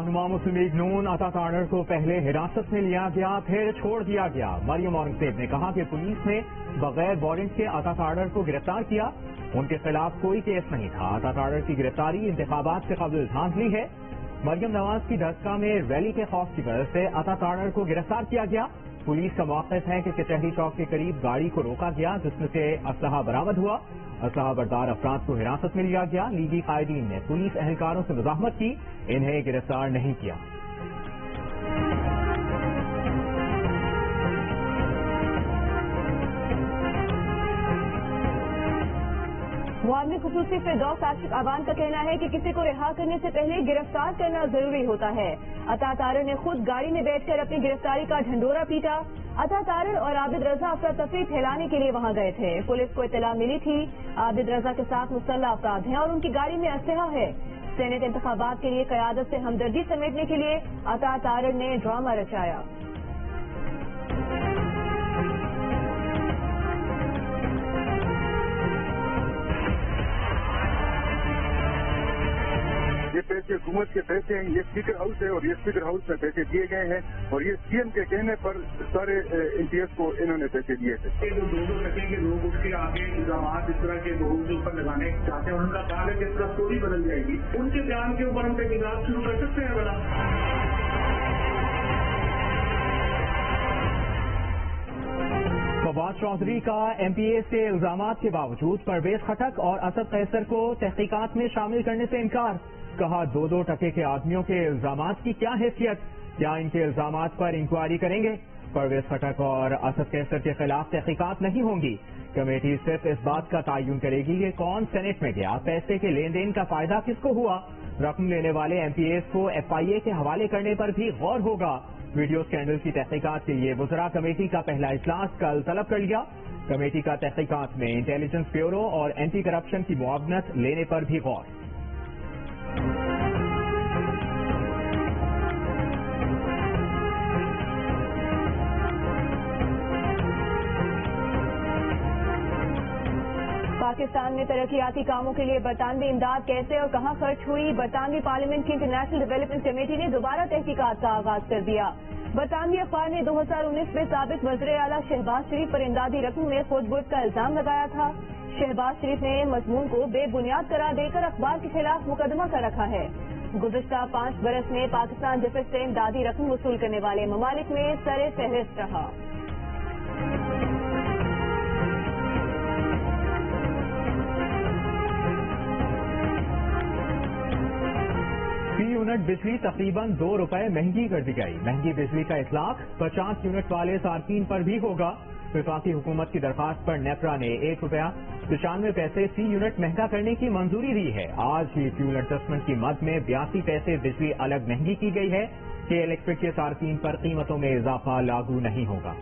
رہنما مسلم لیگ نون عطا تارڑ کو پہلے حراست میں لیا گیا پھر چھوڑ دیا گیا۔ مریم اورنگزیب نے کہا کہ پولیس نے بغیر وارنٹ کے عطا تارڑ کو گرفتار کیا، ان کے خلاف کوئی کیس نہیں تھا۔ عطا تارڑ کی گرفتاری انتخابات سے قبل دھاندلی ہے۔ مریم نواز کی دھسکا میں ریلی کے خوف کی وجہ سے عطا تارڑ کو گرفتار کیا گیا۔ پولیس کا موقف ہے کہ کچہری چوک کے قریب گاڑی کو روکا گیا جس میں سے اسلحہ برآمد ہوا۔ اسلحہ بردار افراد کو حراست میں لیا گیا۔ لیگی قائدین نے پولیس اہلکاروں سے مزاحمت کی، انہیں گرفتار نہیں کیا۔ معاملے خصوصی فردوس عاشق عوام کا کہنا ہے کہ کسی کو رہا کرنے سے پہلے گرفتار کرنا ضروری ہوتا ہے۔ عطا تارڑ نے خود گاڑی میں بیٹھ کر اپنی گرفتاری کا ڈھنڈورا پیٹا۔ عطا تارڑ اور عابد رضا افراتفری پھیلانے کے لیے وہاں گئے تھے۔ پولیس کو اطلاع ملی تھی عابد رضا کے ساتھ مسلح افراد ہیں اور ان کی گاڑی میں اسلحہ ہے۔ سینیٹ انتخابات کے لیے قیادت سے ہمدردی سمیٹنے کے لیے عطا تارڑ نے ڈرامہ رچایا۔ یہ پیسے حکومت کے پیسے ہیں، یہ اسپیکر ہاؤس ہے اور یہ اسپیکر ہاؤس میں پیسے دیے گئے ہیں اور یہ سی ایم کے کہنے پر سارے این ٹی ایس کو انہوں نے پیسے دیے تھے۔ جو دو ٹکے کے لوگ اس کے آگے الزامات اس طرح کے لوگوں کے اوپر لگانے چاہتے ہیں، ان کا کہا ہے کہ اس طرح اسٹوری بدل جائے گی، ان کے بیان کے اوپر ہم تحقیقات شروع کر سکتے ہیں۔ بلا فواد چودھری کا ایم پی اے سے الزامات کے باوجود پرویز خٹک اور اسد قیصر کو تحقیقات میں شامل کرنے سے انکار۔ کہا دو ٹکے کے آدمیوں کے الزامات کی کیا حیثیت، کیا ان کے الزامات پر انکوائری کریں گے؟ پرویز خٹک اور اسد قیصر کے خلاف تحقیقات نہیں ہوں گی۔ کمیٹی صرف اس بات کا تعین کرے گی کہ کون سینیٹ میں گیا، پیسے کے لین دین کا فائدہ کس کو ہوا۔ رقم لینے والے ایم پی ایز کو ایف آئی اے کے حوالے کرنے پر بھی غور ہوگا۔ ویڈیو اسکینڈل کی تحقیقات کے لیے وزراء کمیٹی کا پہلا اجلاس کل طلب کر لیا۔ کمیٹی کا تحقیقات میں انٹیلیجنس بیورو اور اینٹی کرپشن کی معاونت لینے پر بھی غور۔ پاکستان میں ترقیاتی کاموں کے لیے برطانوی امداد کیسے اور کہاں خرچ ہوئی، برطانوی پارلیمنٹ کی انٹرنیشنل ڈیولپمنٹ کمیٹی نے دوبارہ تحقیقات کا آغاز کر دیا۔ برطانوی اخبار نے 2019 میں سابق وزیر اعلیٰ شہباز شریف پر امدادی رقم میں خود بٹ کا الزام لگایا تھا۔ شہباز شریف نے مضمون کو بے بنیاد قرار دے کر اخبار کے خلاف مقدمہ کر رکھا ہے۔ گزشتہ 5 برس میں پاکستان ڈیفنس سے امدادی رقم وصول کرنے والے ممالک میں سر فہرست رہا۔ یونٹ بجلی تقریباً 2 روپے مہنگی کر دی گئی۔ مہنگی بجلی کا اطلاق 50 یونٹ والے صارفین پر بھی ہوگا۔ وفاقی حکومت کی درخواست پر نیپرا نے 1 روپیہ 95 پیسے فی یونٹ مہنگا کرنے کی منظوری دی ہے۔ آج ہی فیول ایڈجسٹمنٹ کی مد میں 82 پیسے بجلی الگ مہنگی کی گئی ہے کہ الیکٹرک کے صارفین پر قیمتوں میں اضافہ لاگو نہیں ہوگا۔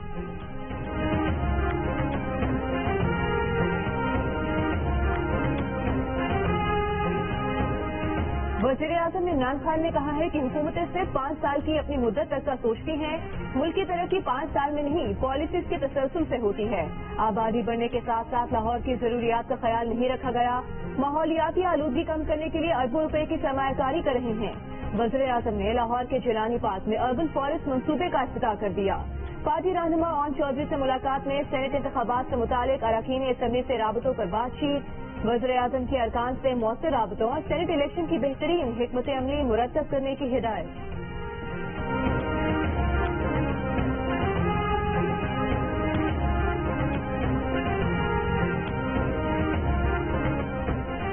وزیر اعظم عمران خان نے کہا ہے کہ حکومتیں صرف 5 سال کی اپنی مدت تک کا سوچتی ہیں۔ ملک کی ترقی 5 سال میں نہیں، پالیسیز کے تسلسل سے ہوتی ہے۔ آبادی بڑھنے کے ساتھ ساتھ لاہور کی ضروریات کا خیال نہیں رکھا گیا۔ ماحولیاتی آلودگی کم کرنے کے لیے اربوں روپے کی سرمایہ کاری کر رہے ہیں۔ وزیر اعظم نے لاہور کے جیلانی پارک میں اربن فارسٹ منصوبے کا افتتاح کر دیا۔ پارٹی رہنما اون چودھری سے ملاقات میں سینیٹ انتخابات سے متعلق اراکین اسمبلی سے رابطوں پر بات چیت۔ وزیر اعظم کے ارکان سے مؤثر رابطوں اور سینیٹ الیکشن کی بہترین حکمت عملی مرتب کرنے کی ہدایت۔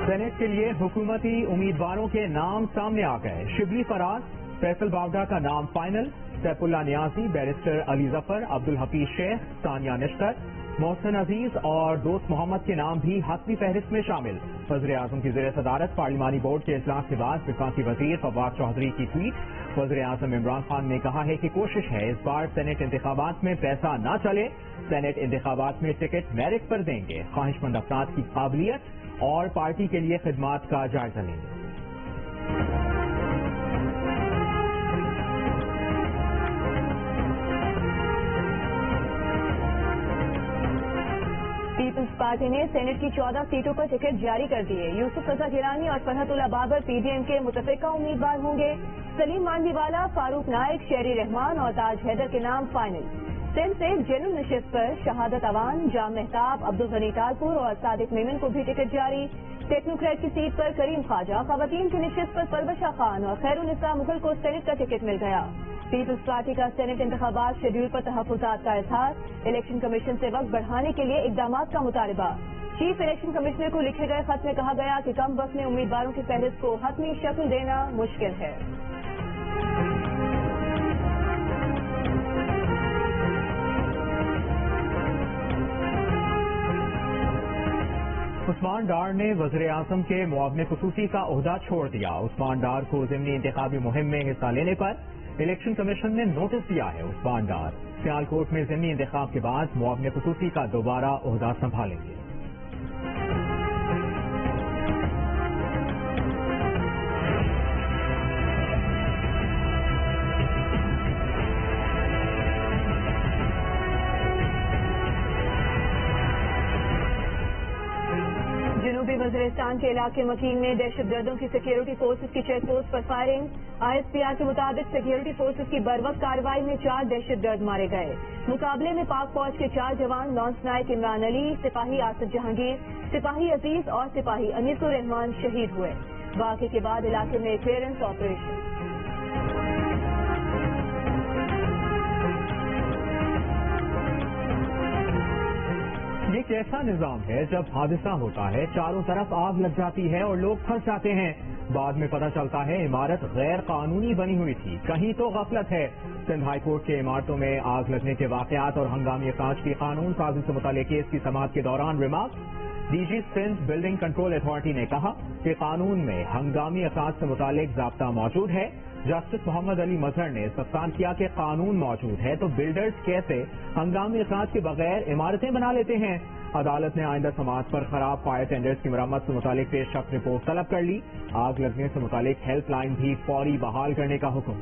سینیٹ کے لیے حکومتی امیدواروں کے نام سامنے آ گئے۔ شبلی فراز، فیصل باوڈا کا نام فائنل، سیف اللہ نیازی، بیرسٹر علی ظفر، عبدالحفیظ شیخ، ثانیہ نشتر، محسن عزیز اور دوست محمد کے نام بھی حتمی فہرست میں شامل۔ وزیر اعظم کی زیر صدارت پارلیمانی بورڈ کے اجلاس کے بعد وفاقی وزیر فواد چودھری کی ٹویٹ۔ وزیر اعظم عمران خان نے کہا ہے کہ کوشش ہے اس بار سینیٹ انتخابات میں پیسہ نہ چلے، سینیٹ انتخابات میں ٹکٹ میرٹ پر دیں گے، خواہش مند افراد کی قابلیت اور پارٹی کے لیے خدمات کا جائزہ لیں گے۔ پیپلز پارٹی نے سینٹ کی 14 سیٹوں پر ٹکٹ جاری کر دیے. یوسف رضا گیلانی اور فرحت اللہ بابر پی ڈی ایم کے متفقہ امیدوار ہوں گے. سلیم مانوی والا، فاروق نائک، شہری رحمان اور تاج حیدر کے نام فائنل. سندھ سے جنرل نشست پر شہادت اوان، جام مہتاب، عبدالغنی تالپور اور صادق میمن کو بھی ٹکٹ جاری. ٹیکنوکریٹ کی سیٹ پر کریم خواجہ، خواتین کی نشست پر پربشا خان اور خیر النساء مغل کو سینٹ کا ٹکٹ مل گیا. پیپلز پارٹی کا سینٹ انتخابات شیڈول پر تحفظات کا اظہار. الیکشن کمیشن سے وقت بڑھانے کے لیے اقدامات کا مطالبہ. چیف الیکشن کمشنر کو لکھے گئے خط میں کہا گیا کہ کم وقت میں امیدواروں کی فہرست کو حتمی شکل دینا مشکل ہے. عثمان ڈار نے وزیر اعظم کے معاون خصوصی کا عہدہ چھوڑ دیا. عثمان ڈار کو ضمنی انتخابی مہم میں حصہ لینے پر الیکشن کمیشن نے نوٹس دیا ہے. عثمان ڈار سیالکوٹ میں ضمنی انتخاب کے بعد معاون خصوصی کا دوبارہ عہدہ سنبھالیں گے. جنوبی وزیرستان کے علاقے مکین میں دہشت گردوں کی سیکیورٹی فورسز کی check post per firing. I S P R کے مطابق سیکیورٹی فورسز کی بروقت کارروائی میں 4 دہشت گرد مارے گئے. مقابلے میں پاک فوج کے 4 جوان لانس نائک عمران علی، سپاہی آصف جہانگیر، سپاہی عزیز اور سپاہی انیس الرحمان شہید ہوئے. واقعے کے بعد علاقے میں کلیئرنس آپریشن. یہ کیسا نظام ہے جب حادثہ ہوتا ہے چاروں طرف آگ لگ جاتی ہے اور لوگ پھنس جاتے ہیں. بعد میں پتہ چلتا ہے عمارت غیر قانونی بنی ہوئی تھی. کہیں تو غفلت ہے. سندھ ہائی کورٹ کے عمارتوں میں آگ لگنے کے واقعات اور ہنگامی اخراج کی قانون سازی سے متعلق کیس کی سماعت کے دوران remark. D G Sindh building control authority نے کہا کہ قانون میں ہنگامی اخراج سے متعلق ضابطہ موجود ہے. جسٹس محمد علی مظہر نے استفسار کیا کہ قانون موجود ہے تو بلڈرز کیسے ہنگامی اخراج کے بغیر عمارتیں بنا لیتے ہیں. عدالت نے آئندہ سماعت پر خراب فائر ٹینڈرز کی مرمت سے متعلق پیش رفت رپورٹ طلب کر لی. آگ لگنے سے متعلق ہیلپ لائن بھی فوری بحال کرنے کا حکم.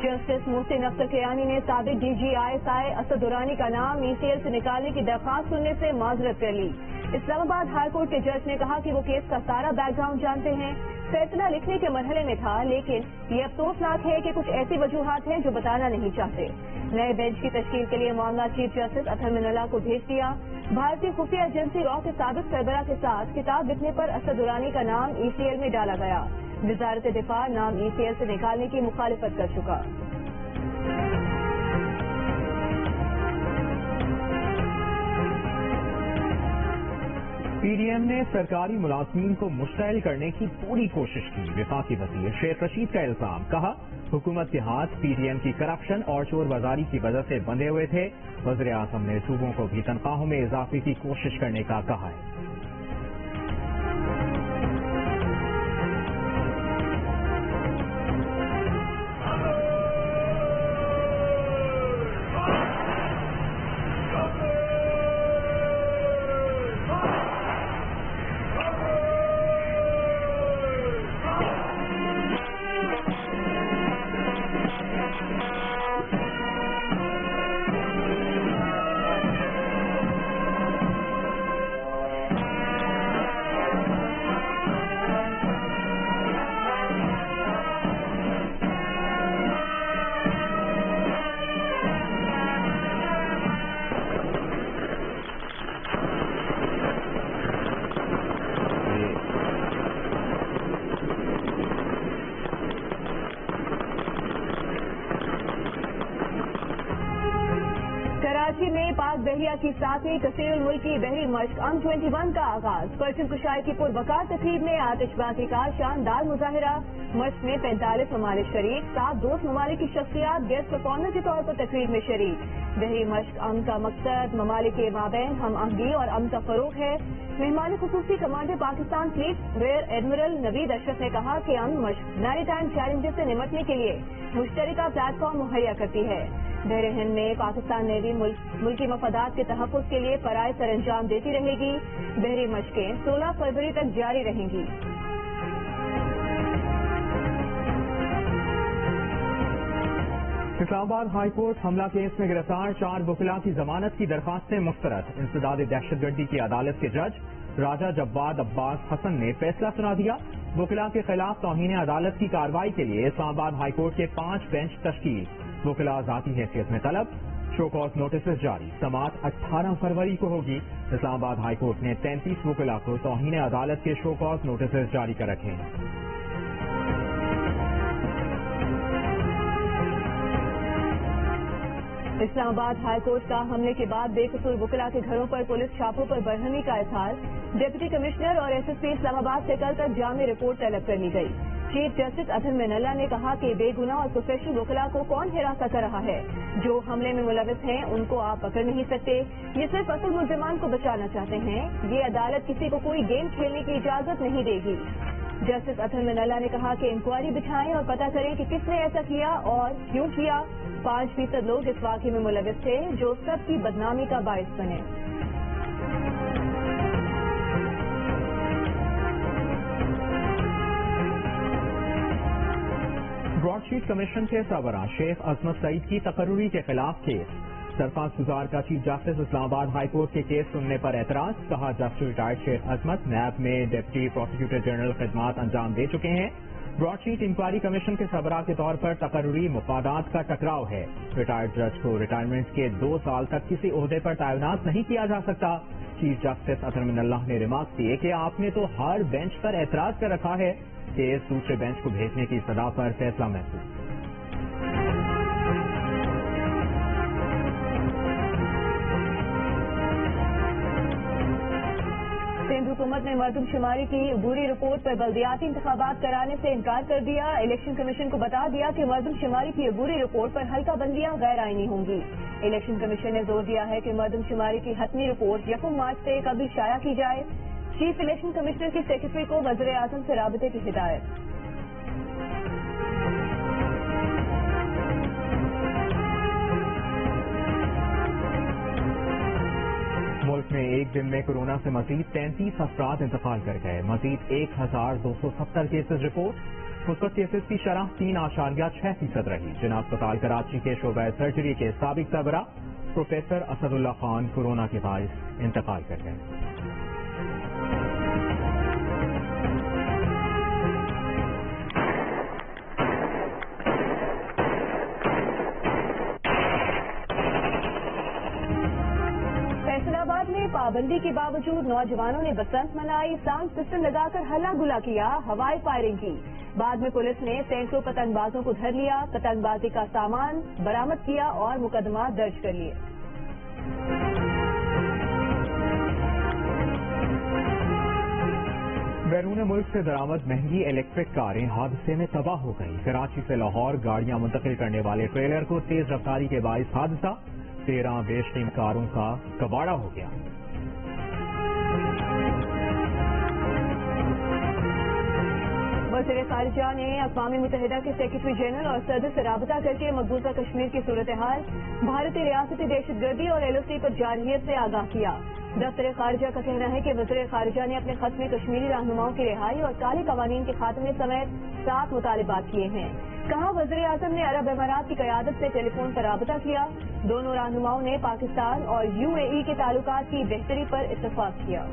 جسٹس محسن افسر کیانی نے سابق D G I S I Asad Durrani کا نام ای سی ایل سے نکالنے کی درخواست سننے سے معذرت کر لی. اسلام آباد ہائی کورٹ کے جج نے کہا کہ وہ کیس کا سارا بیک گراؤنڈ جانتے ہیں. فیصلہ لکھنے کے مرحلے میں تھا لیکن یہ افسوسناک ہے کہ کچھ ایسی وجوہات ہیں جو بتانا نہیں چاہتے. نئے بینچ کی تشکیل کے لیے معاملہ چیف جسٹس اطہر من اللہ کو بھیج دیا. بھارتی خفیہ ایجنسی را کے سابق سربراہ کے ساتھ کتاب لکھنے پر اسد درانی کا نام ای سی ایل میں ڈالا گیا. وزارت دفاع نام ای سی ایل سے نکالنے کی مخالفت کر چکا. پی ڈی ایم نے سرکاری ملازمین کو مشتعل کرنے کی پوری کوشش کی. وفاقی وزیر شیخ رشید کا الزام. کہا حکومت کے ہاتھ پی ڈی ایم کی کرپشن اور چور بازاری کی وجہ سے بندھے ہوئے تھے. وزیر اعظم نے صوبوں کو بھی تنخواہوں میں اضافے کی کوشش کرنے کا کہا ہے. کراچی میں پاک بحریہ کی 7ویں کثیر الملکی بحری مشق M21 کا آغاز. پرچم کشائی کی پروقار تقریب میں آتش بازی کا شاندار مظاہرہ. مشق میں 45 ممالک شریک. 7 دوست ممالک کی شخصیات گیسٹ پرفارمر کے طور پر تقریب میں شریک. بحری مشق امن کا مقصد ممالک کے مابین ہم آہنگی اور امن کا فروغ ہے. مہمان خصوصی commander Pakistan fleet rear admiral Naveed Ashraf نے کہا کہ امن مشق میری ٹائم چیلنجز سے نمٹنے کے لیے مشترکہ پلیٹ فارم مہیا کرتی ہے. بحر ہند میں پاکستان نیوی ملکی مفادات کے تحفظ کے لیے فرائض سر انجام دیتی رہے گی. بحری مشقیں 16 فروری تک جاری رہیں گی. اسلام آباد ہائی کورٹ حملہ کیس میں گرفتار 4 وکلاء کی ضمانت کی درخواستیں مسترد. انسداد دہشت گردی کی عدالت کے جج راجہ جواد عباس حسن نے فیصلہ سنا دیا. وکلاء کے خلاف توہین عدالت کی کارروائی کے لیے اسلام آباد ہائی کورٹ کے 5 بینچ تشکیل. وکلاء ذاتی حیثیت میں طلب. شو کاز نوٹسز جاری. سماعت 18 فروری کو ہوگی. اسلام آباد ہائی کورٹ نے 33 وکلاء کو توہین عدالت کے شو کاز نوٹسز جاری کر رکھے ہیں. اسلام آباد ہائی کورٹ کا حملے کے بعد بے قصور وکلاء کے گھروں پر پولیس چھاپوں پر برہمی کا اظہار. ڈپٹی کمشنر اور ایس ایس پی اسلام آباد سے کل تک جامع رپورٹ طلب کر لی گئی. چیف جسٹس اطہر من اللہ نے کہا کہ بے گناہ اور پروفیشنل وکلاء کو کون ہراساں کر رہا ہے. جو حملے میں ملوث ہیں ان کو آپ پکڑ نہیں سکتے. یہ صرف اصل ملزمان کو بچانا چاہتے ہیں. یہ عدالت کسی کو کوئی گیم کھیلنے کی اجازت نہیں دے گی. جسٹس اطہر من اللہ نے کہا کہ انکوائری بٹھائیں اور پتہ کریں کہ کس نے ایسا کیا اور کیوں کیا. 5% لوگ اس واقعے میں ملوث تھے جو سب کی بدنامی کا باعث بنے. براڈ شیٹ کمیشن کے سربراہ شیخ عظمت سعید کی تقرری کے خلاف کیس. درخواست گزار کا چیف جسٹس اسلام آباد ہائی کورٹ کے کیس سننے پر اعتراض. کہا جسٹس ریٹائرڈ شیخ عظمت نیب میں ڈپٹی پروسیکیوٹر جنرل خدمات انجام دے چکے ہیں. براڈ شیٹ انکوائری کمیشن کے سربراہ کے طور پر تقرری مفادات کا ٹکراؤ ہے. ریٹائرڈ جج کو ریٹائرمنٹ کے 2 سال تک کسی عہدے پر تعینات نہیں کیا جا سکتا. چیف جسٹس اطہر من اللہ نے ریمارک کیے کہ آپ نے تو ہر بینچ پر اعتراض کر رکھا ہے. کیس دوسرے بینچ کو بھیجنے کی سزا پر فیصلہ محفوظ. سندھ حکومت نے مردم شماری کی عبوری رپورٹ پر بلدیاتی انتخابات کرانے سے انکار کر دیا. الیکشن کمیشن کو بتا دیا کہ مردم شماری کی عبوری رپورٹ پر حلقہ بندیاں غیر آئینی ہوں گی. الیکشن کمیشن نے زور دیا ہے کہ مردم شماری کی حتمی رپورٹ 1 مارچ سے قبل شائع کی جائے. چیف الیکشن کمشنر کی سیکرٹری کو وزیر اعظم سے رابطے کی ہدایت. ملک میں ایک دن میں کورونا سے مزید 33 افراد انتقال کر گئے. مزید 1270 کیسز رپورٹ. مثبت کیسز کی شرح 3.6% رہی. جناب اسپتال کراچی کے شعبہ سرجری کے سابق سربراہ پروفیسر اسد اللہ خان کورونا کے باعث انتقال کر گئے. پابندی کے باوجود نوجوانوں نے بسنت منائی. ساؤنڈ سسٹم لگا کر ہلا گلا کیا. ہوائی فائرنگ کی. بعد میں پولیس نے سینکڑوں پتنگ بازوں کو دھر لیا. پتنگ بازی کا سامان برآمد کیا اور مقدمات درج کر لیے. بیرون ملک سے درآمد مہنگی الیکٹرک کاریں حادثے میں تباہ ہو گئی. کراچی سے لاہور گاڑیاں منتقل کرنے والے ٹریلر کو تیز رفتاری کے باعث حادثہ. 13 بیشترین کاروں کا کباڑہ ہو گیا. وزیر خارجہ نے اقوام متحدہ کے سیکرٹری جنرل اور صدر سے رابطہ کر کے مقبوضہ کشمیر کی صورتحال، بھارتی ریاستی دہشت گردی اور LOC پر جارحیت سے آگاہ کیا. دفتر خارجہ کا کہنا ہے کہ وزیر خارجہ نے اپنے خط میں کشمیری رہنماؤں کی رہائی اور کالے قوانین کے خاتمے سمیت 7 مطالبات کیے ہیں. کہا وزیر اعظم نے عرب امارات کی قیادت سے ٹیلی فون پر رابطہ کیا. دونوں رہنماؤں نے پاکستان اور UAE کے تعلقات کی بہتری پر اتفاق کیا.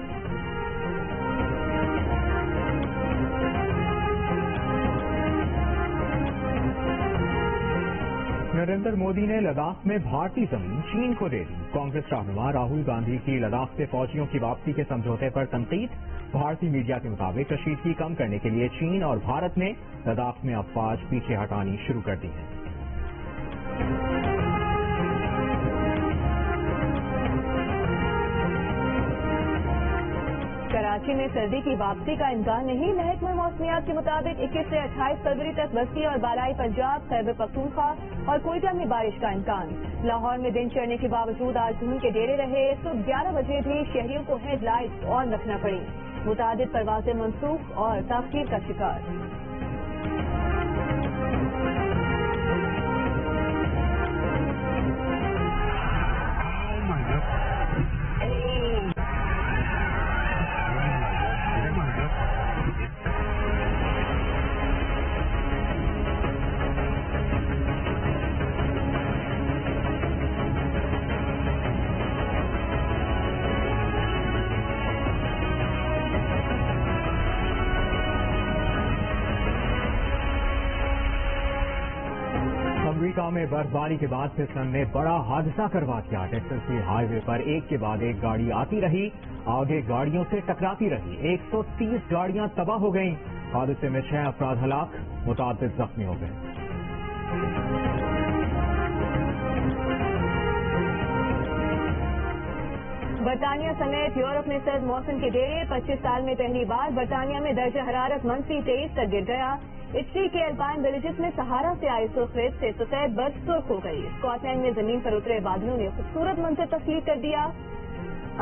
نریندر مودی نے لداخ میں بھارتی زمین چین کو دے دی. کانگریس رہنما راہل گاندھی کی لداخ سے فوجیوں کی واپسی کے سمجھوتے پر تنقید. بھارتی میڈیا کے مطابق کشیدگی کم کرنے کے لیے چین اور بھارت نے لداخ میں افواج پیچھے ہٹانی شروع کر دی ہیں. کراچی میں سردی کی واپسی کا امکان نہیں. محکمہ موسمیات کے مطابق 21 سے 28 فروری تک وسطی اور بالائی پنجاب، خیبر پختونخوا اور کوئٹہ میں بارش کا امکان. لاہور میں دن چڑھنے کے باوجود آج دھند کے ڈیرے رہے. صبح 11 بجے بھی شہریوں کو ہیڈ لائٹس آن رکھنا پڑی. متعدد پروازیں منسوخ اور تاخیر کا شکار. امریکہ میں برفباری کے بعد پھسلن نے بڑا حادثہ کروا دیا. ٹیکساس کی ہائی وے پر ایک کے بعد ایک گاڑی آتی رہی, آگے گاڑیوں سے ٹکراتی رہی. 130 گاڑیاں تباہ ہو گئیں. حادثے میں 6 افراد ہلاک, متعدد زخمی ہو گئے. برطانیہ سمیت یورپ میں سرد موسم کے ڈیرے. 25 سال میں پہلی بار برطانیہ میں درجہ حرارت -23 تک گر گیا. اٹلی کے الپائن ولیجز میں سہارا سے آئے سرخریت سے سطح برف سرخ ہو گئی. اسکاٹ لینڈ میں زمین پر اترے بادلوں نے خوبصورت منظر تخلیق کر دیا.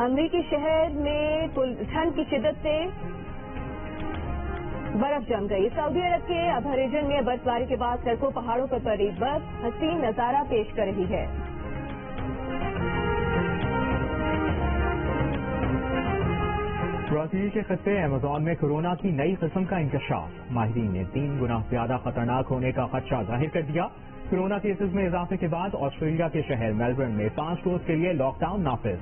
امریکی شہر میں ٹھنڈ کی شدت سے برف جم گئی. سعودی عرب کے ابھا ریجن میں برفباری کے بعد سڑکوں پہاڑوں پر پڑی برف حسین نظارہ پیش کر رہی ہے. برازیل کے خطے ایمیزون میں کورونا کی نئی قسم کا انکشاف. ماہرین نے 3 گنا زیادہ خطرناک ہونے کا خدشہ ظاہر کر دیا. کورونا کیسز میں اضافے کے بعد آسٹریلیا کے شہر میلبرن میں 5 روز کے لیے لاک ڈاؤن نافذ.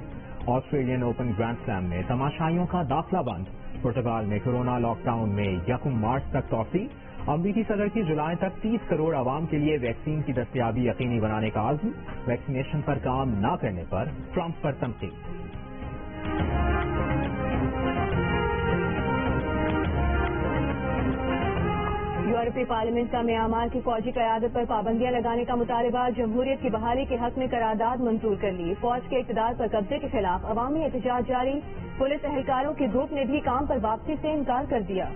آسٹریلین اوپن گرینڈ سلیم میں تماشائیوں کا داخلہ بند. پرتگال میں کورونا لاک ڈاؤن میں 1 مارچ تک توسیع. امریکی صدر کی جولائی تک 30 کروڑ عوام کے لیے ویکسین کی دستیابی یقینی بنانے کا عزم. ویکسینیشن پر کام نہ کرنے پر ٹرمپ پر تنقید. یورپی پارلیمنٹ کا میانمار کی فوجی قیادت پر پابندیاں لگانے کا مطالبہ. جمہوریت کی بحالی کے حق میں قرارداد منظور کر لی. فوج کے اقتدار پر قبضے کے خلاف عوامی احتجاج جاری. پولیس اہلکاروں کے گروپ نے بھی کام پر واپسی سے انکار کر دیا.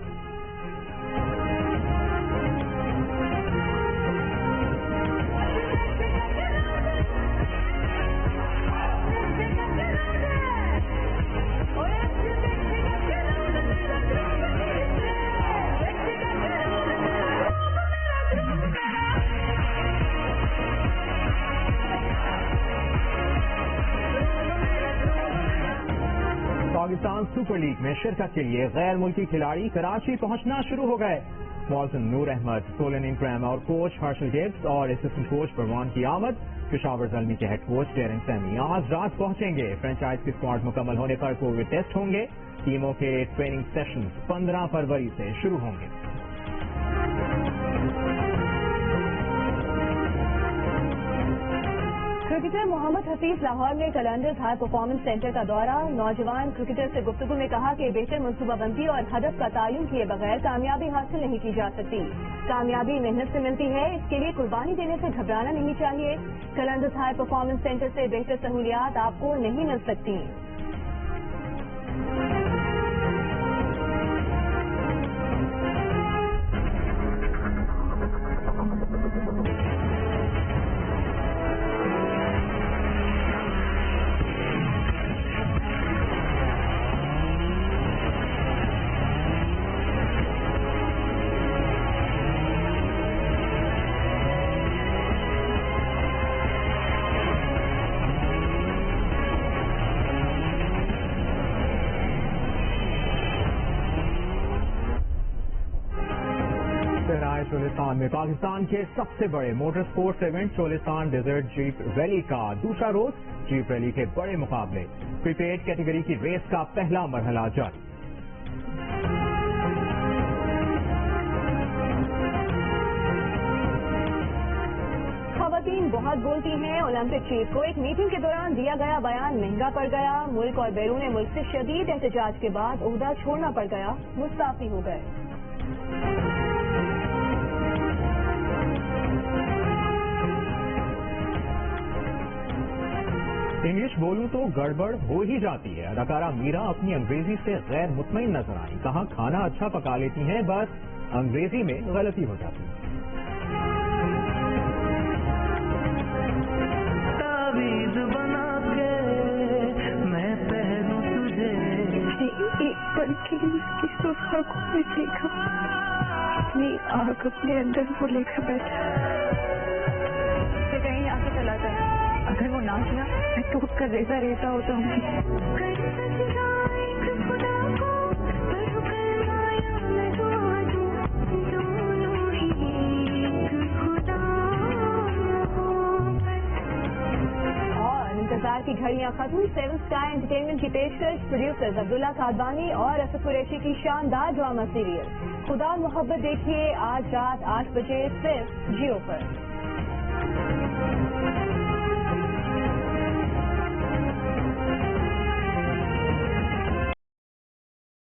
پاکستان سپر لیگ میں شرکت کے لیے غیر ملکی کھلاڑی کراچی پہنچنا شروع ہو گئے. موزن نور احمد، سولن انکریم اور کوچ ہرشل گیبس اور اسسٹنٹ کوچ پروان کی آمد. پشاور زلمی کے ہیڈ کوچ ڈیرن سیمی آج رات پہنچیں گے. فرنچائز کی اسکواڈ مکمل ہونے پر کووڈ ٹیسٹ ہوں گے. ٹیموں کے ٹریننگ سیشنز 15 فروری سے شروع ہوں گے. کرکٹر محمد حفیظ لاہور میں کلندرز ہائی پرفارمنس سینٹر کا دورہ. نوجوان کرکٹر سے گفتگو میں کہا کہ بہتر منصوبہ بندی اور ہدف کا تعین کیے بغیر کامیابی حاصل نہیں کی جا سکتی. کامیابی محنت سے ملتی ہے, اس کے لیے قربانی دینے سے گھبرانا نہیں چاہیے. کلندرز ہائی پرفارمنس سینٹر سے بہتر سہولیات آپ کو نہیں مل سکتی. چولستان میں پاکستان کے سب سے بڑے motor sports event Cholistan desert jeep rally کا دوسرا روز. جیپ ریلی کے بڑے مقابلے. پریپیڈ کیٹیگری کی ریس کا پہلا مرحلہ جاری. خواتین بہت بولتی ہیں. اولمپک چیف کو ایک میٹنگ کے دوران دیا گیا بیان مہنگا پڑ گیا. ملک اور بیرون ملک سے شدید احتجاج کے بعد عہدہ چھوڑنا پڑ گیا. مستعفی ہو گئے. انگلش بولوں تو گڑبڑ ہو ہی جاتی ہے. اداکارہ میرا اپنی انگریزی سے غیر مطمئن نظر آئی. کہاں کھانا اچھا پکا لیتی ہیں, بس انگریزی میں غلطی ہو جاتی ہے. تعویذ بنا کے میں پہنوں تجھے, ایک پل کے لیے اس صبح کو میں دیکھا, اپنی آنکھ اپنے اندر وہ لے کر بیٹھا. کہیں یہاں سے چلا جائے. اگر وہ ناچنا میں ٹوٹ کر ریزا ریزا ہوتا ہوں. اور انتظار کی گھڑیاں ختم. 7 اسٹار انٹرٹینمنٹ کی پیشکش. پروڈیوسر عبداللہ کادبانی اور اسد قریشی کی شاندار ڈرامہ سیریل خدا محبت دیکھیے آج رات 8 بجے صرف جیو پر.